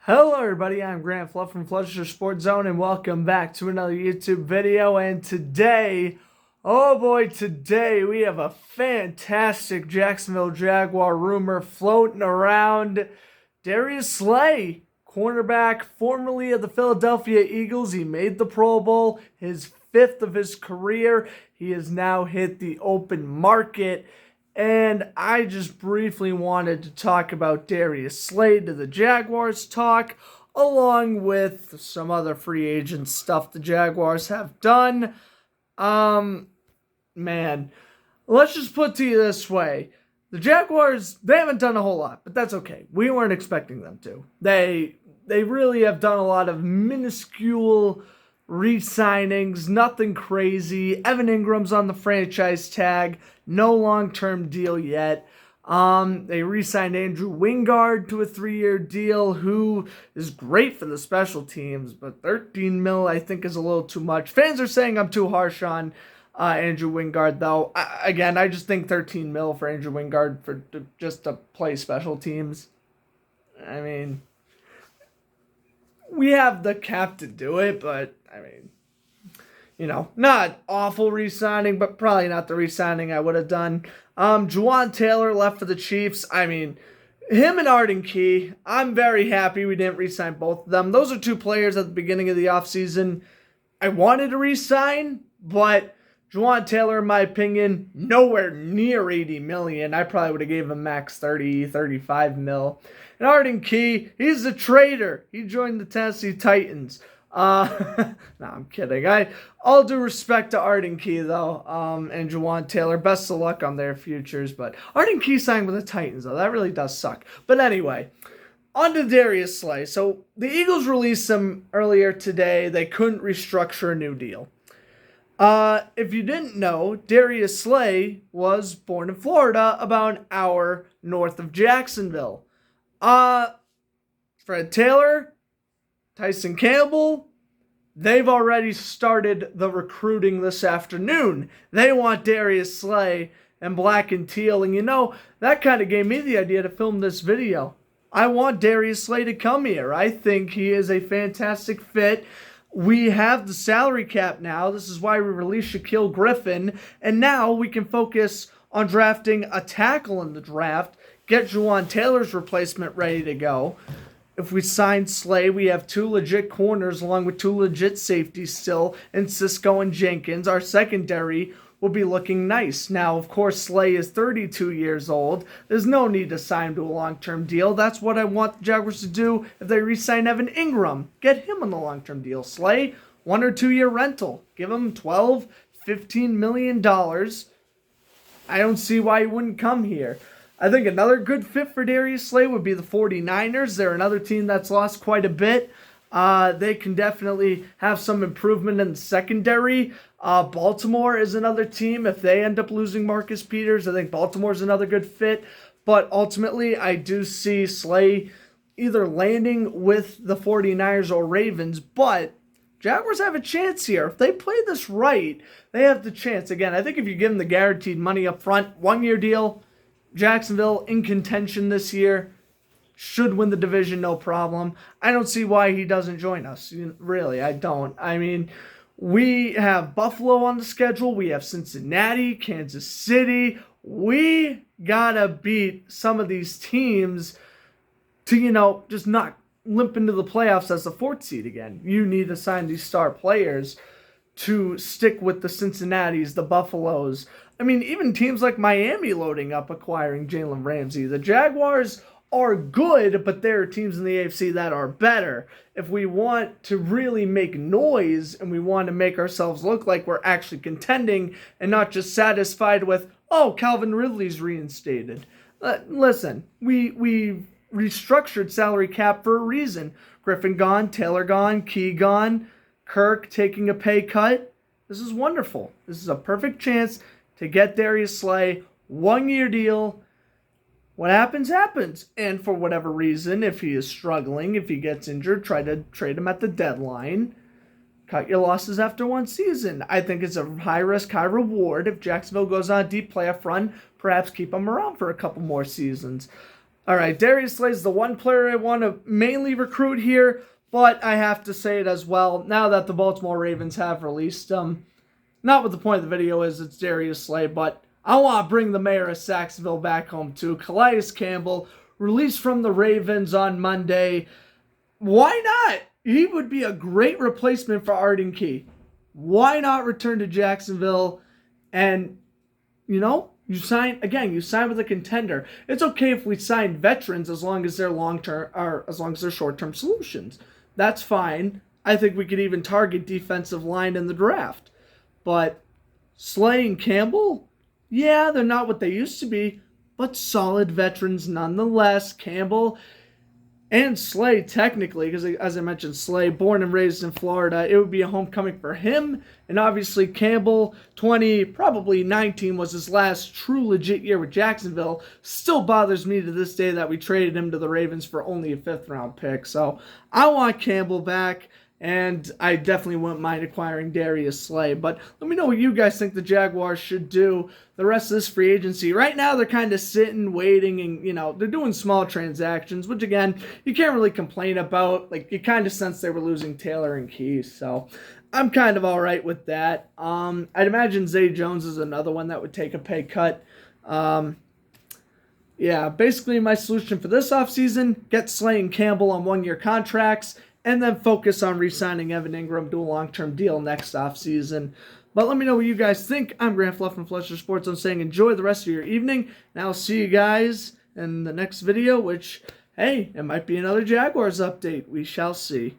Hello everybody, I'm Grant Fluff from Fletcher Sports Zone and welcome back to another YouTube video. And today, oh boy, today we have a fantastic Jacksonville Jaguar rumor floating around. Darius Slay, cornerback formerly of the Philadelphia Eagles. He made the Pro Bowl, his fifth of his career. He has now hit the open market. And I just briefly wanted to talk about Darius Slay to the Jaguars talk, along with some other free agent stuff the Jaguars have done. Man, let's just put it to you this way. The Jaguars, they haven't done a whole lot, but that's okay. We weren't expecting them to. They really have done a lot of minuscule re-signings, nothing crazy. Evan Ingram's on the franchise tag, no long-term deal yet. They re-signed Andrew Wingard to a 3-year deal, who is great for the special teams, but 13 mil I think is a little too much. Fans are saying I'm too harsh on Andrew Wingard, though. I just think 13 mil for Andrew Wingard just to play special teams. I mean, we have the cap to do it, but not awful re-signing, but probably not the re-signing I would have done. Juwan Taylor left for the Chiefs. Him and Arden Key, I'm very happy we didn't re-sign both of them. Those are two players at the beginning of the offseason I wanted to re-sign, but Juwan Taylor, in my opinion, nowhere near 80 million. I probably would have gave him max 30, 35 mil. And Arden Key, he's a traitor. He joined the Tennessee Titans. No, I'm kidding. All due respect to Arden Key, though, and Juwan Taylor. Best of luck on their futures. But Arden Key signed with the Titans, though. That really does suck. But anyway, on to Darius Slay. So the Eagles released him earlier today. They couldn't restructure a new deal. If you didn't know, Darius Slay was born in Florida, about an hour north of Jacksonville. Fred Taylor, Tyson Campbell, they've already started the recruiting this afternoon. They want Darius Slay and black and teal, and that kind of gave me the idea to film this video. I want Darius Slay to come here. I think he is a fantastic fit. We have the salary cap now. This is why we released Shaquille Griffin. And now we can focus on drafting a tackle in the draft. Get Juwan Taylor's replacement ready to go. If we sign Slay, we have two legit corners along with two legit safeties still. And Cisco and Jenkins. Our secondary will be looking nice. Now, of course, Slay is 32 years old. There's no need to sign him to a long-term deal. That's what I want the Jaguars to do if they re-sign Evan Ingram. Get him on the long-term deal. Slay, 1 or 2 year rental. Give him $12, $15 million. I don't see why he wouldn't come here. I think another good fit for Darius Slay would be the 49ers. They're another team that's lost quite a bit. They can definitely have some improvement in the secondary. Baltimore is another team. If they end up losing Marcus Peters, I think Baltimore's another good fit. But ultimately, I do see Slay either landing with the 49ers or Ravens. But Jaguars have a chance here. If they play this right, they have the chance. Again, I think if you give them the guaranteed money up front, 1-year deal, Jacksonville in contention this year, should win the division, no problem. I don't see why he doesn't join us. Really, I don't. We have Buffalo on the schedule. We have Cincinnati, Kansas City. We gotta beat some of these teams to, just not limp into the playoffs as the 4th seed again. You need to sign these star players to stick with the Cincinnatis, the Buffaloes. Even teams like Miami loading up, acquiring Jalen Ramsey. The Jaguars are good, but there are teams in the AFC that are better. If we want to really make noise and we want to make ourselves look like we're actually contending and not just satisfied with, oh, Calvin Ridley's reinstated. Listen, we restructured salary cap for a reason. Griffin gone, Taylor gone, Key gone, Kirk taking a pay cut. This is wonderful. This is a perfect chance to get Darius Slay, 1-year deal. What happens, happens. And for whatever reason, if he is struggling, if he gets injured, try to trade him at the deadline. Cut your losses after 1 season. I think it's a high risk, high reward. If Jacksonville goes on a deep playoff run, perhaps keep him around for a couple more seasons. All right, Darius Slay's the one player I want to mainly recruit here, but I have to say it as well. Now that the Baltimore Ravens have released him, not what the point of the video is, it's Darius Slay, but I want to bring the mayor of Saxonville back home too. Calais Campbell, released from the Ravens on Monday. Why not? He would be a great replacement for Arden Key. Why not return to Jacksonville and, you sign with a contender. It's okay if we sign veterans as long as they're long-term or as long as they're short-term solutions. That's fine. I think we could even target defensive line in the draft. But Slay and Campbell, yeah, they're not what they used to be, but solid veterans nonetheless. Campbell and Slay, technically, because as I mentioned, Slay, born and raised in Florida, it would be a homecoming for him. And obviously, Campbell, probably 19, was his last true legit year with Jacksonville. Still bothers me to this day that we traded him to the Ravens for only a 5th-round pick. So I want Campbell back. And I definitely wouldn't mind acquiring Darius Slay. But let me know what you guys think the Jaguars should do the rest of this free agency. Right now, they're kind of sitting, waiting, and, they're doing small transactions, which, again, you can't really complain about. Like, you kind of sense they were losing Taylor and Keys. So I'm kind of all right with that. I'd imagine Zay Jones is another one that would take a pay cut. Yeah, basically my solution for this offseason, get Slay and Campbell on 1-year contracts, and then focus on re-signing Evan Ingram, do a long-term deal next offseason. But let me know what you guys think. I'm Grant Fluff from Fletcher Sports. I'm saying enjoy the rest of your evening. And I'll see you guys in the next video, which, hey, it might be another Jaguars update. We shall see.